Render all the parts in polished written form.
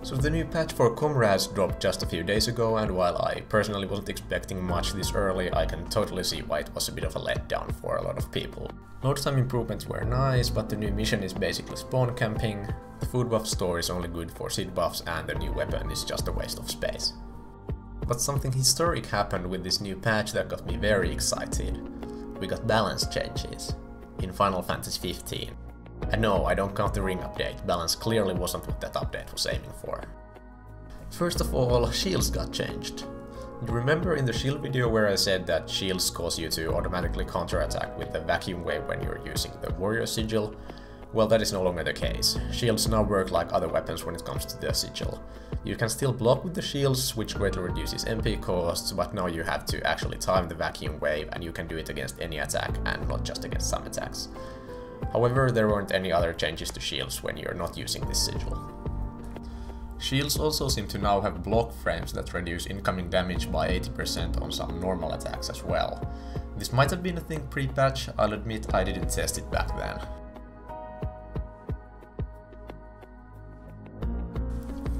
So the new patch for Comrades dropped just a few days ago, and while I personally wasn't expecting much this early, I can totally see why it was a bit of a letdown for a lot of people. Load time improvements were nice, but the new mission is basically spawn camping, the food buff store is only good for seed buffs, and the new weapon is just a waste of space. But something historic happened with this new patch that got me very excited. We got balance changes in Final Fantasy XV. And no, I don't count the ring update, balance clearly wasn't what that update was aiming for. First of all, shields got changed. You remember in the shield video where I said that shields cause you to automatically counterattack with the vacuum wave when you're using the warrior sigil? Well, that is no longer the case. Shields now work like other weapons when it comes to the sigil. You can still block with the shields, which greatly reduces MP costs, but now you have to actually time the vacuum wave and you can do it against any attack and not just against some attacks. However, there weren't any other changes to shields when you're not using this sigil. Shields also seem to now have block frames that reduce incoming damage by 80% on some normal attacks as well. This might have been a thing pre-patch, I'll admit I didn't test it back then.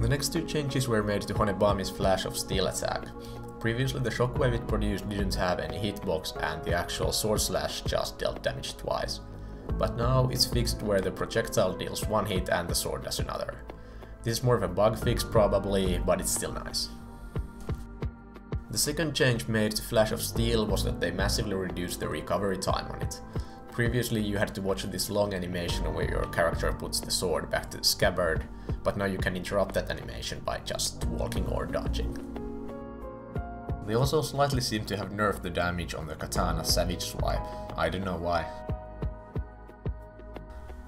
The next two changes were made to Honebami's Flash of Steel attack. Previously the shockwave it produced didn't have any hitbox and the actual sword slash just dealt damage twice. But now it's fixed where the projectile deals one hit and the sword does another. This is more of a bug fix probably, but it's still nice. The second change made to Flash of Steel was that they massively reduced the recovery time on it. Previously you had to watch this long animation where your character puts the sword back to the scabbard, but now you can interrupt that animation by just walking or dodging. They also slightly seem to have nerfed the damage on the katana Savage Swipe, I don't know why.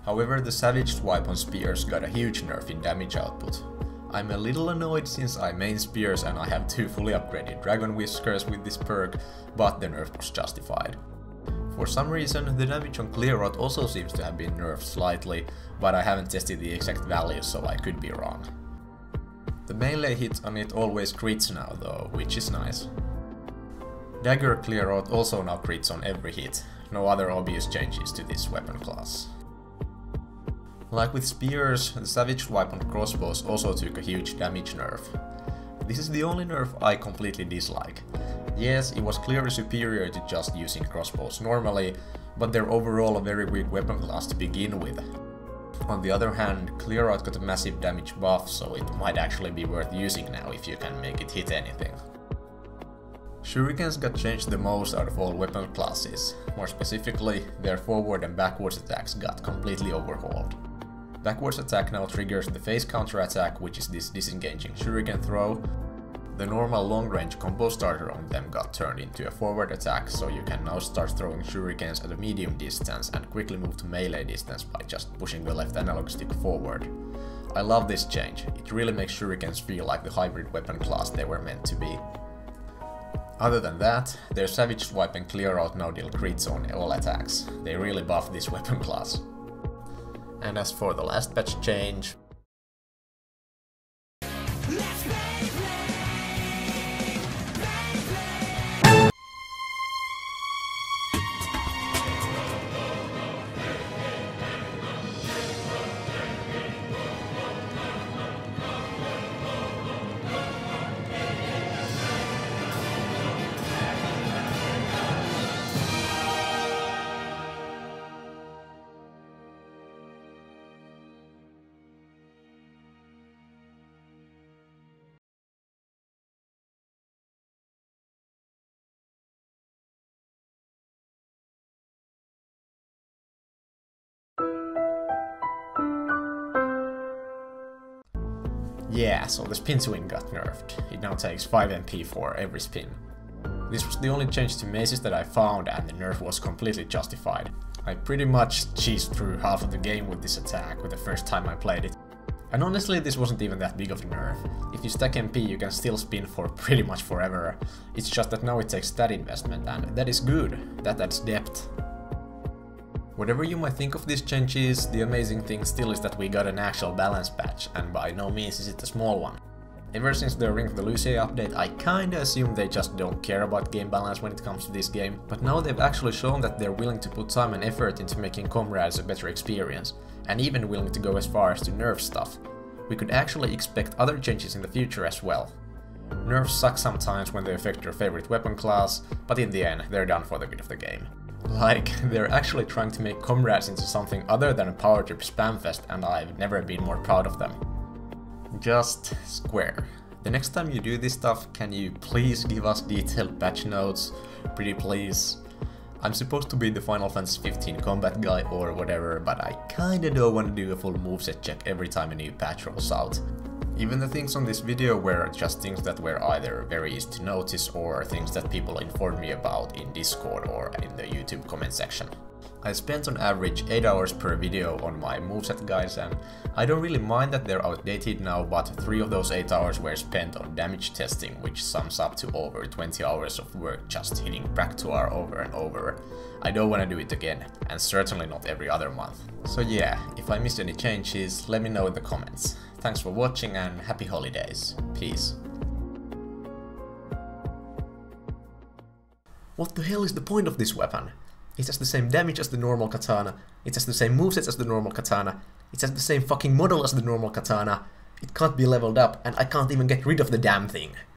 However, the Savage Swipe on spears got a huge nerf in damage output. I'm a little annoyed since I main spears and I have 2 fully upgraded Dragon Whiskers with this perk, but the nerf was justified. For some reason, the damage on Clear Out also seems to have been nerfed slightly, but I haven't tested the exact values so I could be wrong. The melee hit on it always crits now though, which is nice. Dagger Clear Out also now crits on every hit, no other obvious changes to this weapon class. Like with spears, the Savage Swipe on crossbows also took a huge damage nerf. This is the only nerf I completely dislike. Yes, it was clearly superior to just using crossbows normally, but they're overall a very weak weapon class to begin with. On the other hand, Clear Out got a massive damage buff, so it might actually be worth using now if you can make it hit anything. Shurikens got changed the most out of all weapon classes. More specifically, their forward and backwards attacks got completely overhauled. Backwards attack now triggers the phase counter attack, which is this disengaging shuriken throw. The normal long range combo starter on them got turned into a forward attack, so you can now start throwing shurikens at a medium distance and quickly move to melee distance by just pushing the left analog stick forward. I love this change, it really makes shurikens feel like the hybrid weapon class they were meant to be. Other than that, their Savage Swipe and Clear Out now deal crits on all attacks. They really buff this weapon class. And as for the last patch change... Yeah, so the spin swing got nerfed. It now takes 5 MP for every spin. This was the only change to maces that I found and the nerf was completely justified. I pretty much cheesed through half of the game with this attack with the first time I played it. And honestly, this wasn't even that big of a nerf. If you stack MP, you can still spin for pretty much forever. It's just that now it takes stat investment and that is good. That adds depth. Whatever you might think of these changes, the amazing thing still is that we got an actual balance patch, and by no means is it a small one. Ever since the Ring of the Lucia update, I kinda assume they just don't care about game balance when it comes to this game, but now they've actually shown that they're willing to put time and effort into making Comrades a better experience, and even willing to go as far as to nerf stuff. we could actually expect other changes in the future as well. Nerfs suck sometimes when they affect your favorite weapon class, but in the end, they're done for the good of the game. Like, they're actually trying to make Comrades into something other than a power trip spamfest, and I've never been more proud of them. Just Square. The next time you do this stuff, can you please give us detailed patch notes? Pretty please. I'm supposed to be the Final Fantasy 15 combat guy or whatever, but I kinda don't want to do a full moveset check every time a new patch rolls out. Even the things on this video were just things that were either very easy to notice or things that people informed me about in Discord or in the YouTube comment section. I spent on average 8 hours per video on my moveset guides, and I don't really mind that they're outdated now, but 3 of those 8 hours were spent on damage testing, which sums up to over 20 hours of work just hitting Praktuar over and over. I don't want to do it again, and certainly not every other month. So yeah, if I missed any changes, let me know in the comments. Thanks for watching and happy holidays. Peace. What the hell is the point of this weapon? It has the same damage as the normal katana, it has the same movesets as the normal katana, it has the same fucking model as the normal katana, it can't be leveled up, and I can't even get rid of the damn thing.